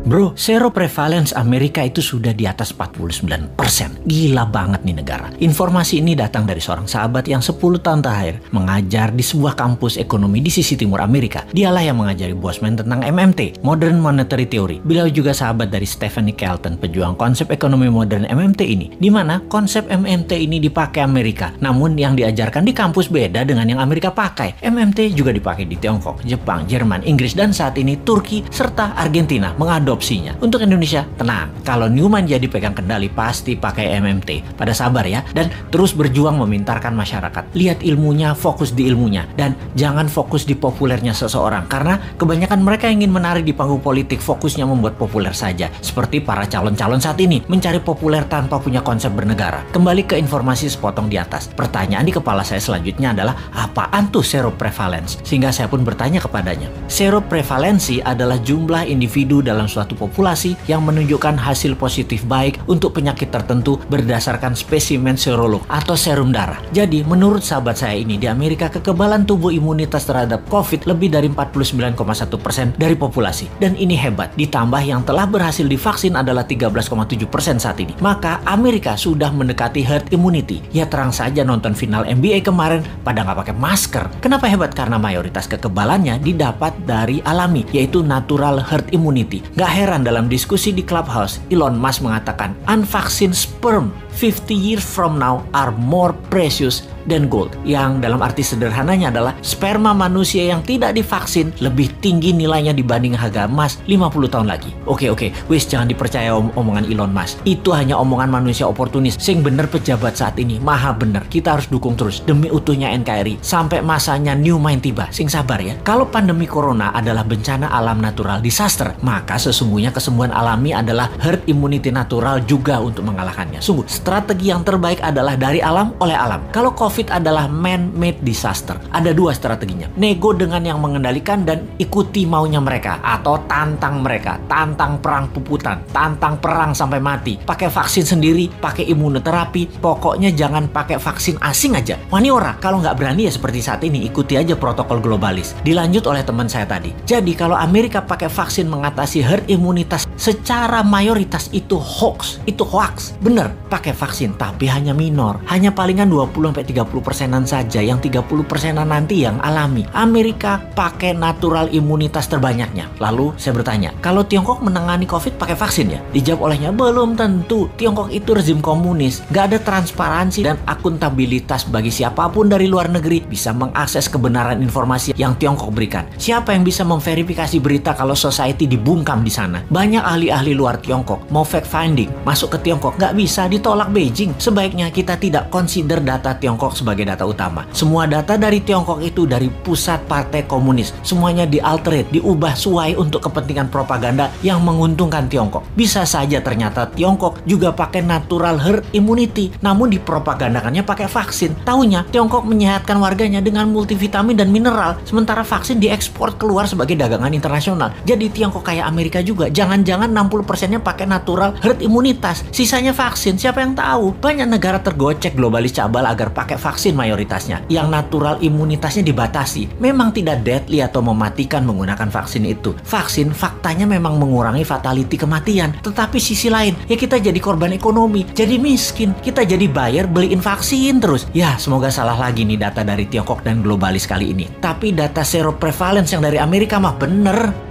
Bro, seroprevalence Amerika itu sudah di atas 49%. Gila banget nih negara. Informasi ini datang dari seorang sahabat yang 10 tahun terakhir mengajar di sebuah kampus ekonomi di sisi timur Amerika. Dialah yang mengajari Bosman tentang MMT, Modern Monetary Theory. Beliau juga sahabat dari Stephanie Kelton, pejuang konsep ekonomi modern MMT ini, di mana konsep MMT ini dipakai Amerika. Namun yang diajarkan di kampus beda dengan yang Amerika pakai. MMT juga dipakai di Tiongkok, Jepang, Jerman, Inggris, dan saat ini Turki serta Argentina mengadopsinya. Untuk Indonesia, tenang. Kalau Newman jadi pegang kendali pasti pakai MMT. Pada sabar ya, dan terus berjuang memintarkan masyarakat. Lihat ilmunya, fokus di ilmunya, dan jangan fokus di populernya seseorang. Karena kebanyakan mereka ingin menarik di panggung politik, fokusnya membuat populer saja. Seperti para calon-calon saat ini, mencari populer tanpa punya konsep bernegara. Kembali ke informasi sepotong di atas. Pertanyaan di kepala saya selanjutnya adalah, apaan tuh seroprevalence? Sehingga saya pun bertanya kepadanya. Seroprevalensi adalah jumlah individu dalam suatu populasi yang menunjukkan hasil positif baik untuk penyakit tertentu berdasarkan spesimen serolog atau serum darah. Jadi, menurut sahabat saya ini, di Amerika kekebalan tubuh imunitas terhadap COVID lebih dari 49,1% dari populasi. Dan ini hebat, ditambah yang telah berhasil divaksin adalah 13,7% saat ini. Maka Amerika sudah mendekati herd immunity. Ya terang saja nonton final NBA kemarin pada nggak pakai masker. Kenapa hebat? Karena mayoritas kekebalannya didapat dari alami, yaitu natural herd immunity. Gak heran dalam diskusi di Clubhouse, Elon Musk mengatakan, unvaccinated sperm 50 years from now are more precious than gold. Yang dalam arti sederhananya adalah sperma manusia yang tidak divaksin lebih tinggi nilainya dibanding harga emas 50 tahun lagi. Oke, wis jangan dipercaya omongan Elon Musk. Itu hanya omongan manusia oportunis. Sing bener pejabat saat ini, maha bener. Kita harus dukung terus demi utuhnya NKRI sampai masanya Newman tiba. Sing sabar ya. Kalau pandemi corona adalah bencana alam natural disaster, maka sesungguhnya kesembuhan alami adalah herd immunity natural juga untuk mengalahkannya. Sungguh, strategi yang terbaik adalah dari alam oleh alam. Kalau COVID adalah man-made disaster. Ada dua strateginya. Nego dengan yang mengendalikan dan ikuti maunya mereka. Atau tantang mereka. Tantang perang puputan. Tantang perang sampai mati. Pakai vaksin sendiri. Pakai imunoterapi. Pokoknya jangan pakai vaksin asing aja. Wani ora. Kalau nggak berani ya seperti saat ini. Ikuti aja protokol globalis. Dilanjut oleh teman saya tadi. Jadi kalau Amerika pakai vaksin mengatasi herd imunitas secara mayoritas itu hoax. Itu hoax. Bener. Pakai vaksin. Tapi hanya minor. Hanya palingan 20-30%an saja, yang 30%an nanti yang alami. Amerika pakai natural imunitas terbanyaknya. Lalu saya bertanya, kalau Tiongkok menangani COVID pakai vaksin ya? Dijawab olehnya, belum tentu. Tiongkok itu rezim komunis. Gak ada transparansi dan akuntabilitas bagi siapapun dari luar negeri bisa mengakses kebenaran informasi yang Tiongkok berikan. Siapa yang bisa memverifikasi berita kalau society dibungkam di sana? Banyak ahli-ahli luar Tiongkok mau fact finding masuk ke Tiongkok, nggak bisa, ditolak Beijing. Sebaiknya kita tidak consider data Tiongkok sebagai data utama. Semua data dari Tiongkok itu dari pusat partai komunis. Semuanya dialterate, diubah sesuai untuk kepentingan propaganda yang menguntungkan Tiongkok. Bisa saja ternyata Tiongkok juga pakai natural herd immunity, namun dipropagandakannya pakai vaksin. Taunya Tiongkok menyehatkan warganya dengan multivitamin dan mineral, sementara vaksin diekspor keluar sebagai dagangan internasional. Jadi Tiongkok kayak Amerika juga. Jangan-jangan 60%-nya pakai natural herd imunitas, sisanya vaksin. Siapa yang tahu? Banyak negara tergocek globalis cabal agar pakai vaksin mayoritasnya. Yang natural imunitasnya dibatasi. Memang tidak deadly atau mematikan menggunakan vaksin itu. Vaksin faktanya memang mengurangi fatality kematian. Tetapi sisi lain, ya kita jadi korban ekonomi. Jadi miskin. Kita jadi buyer beliin vaksin terus. Ya semoga salah lagi nih data dari Tiongkok dan globalis kali ini. Tapi data seroprevalence yang dari Amerika mah bener.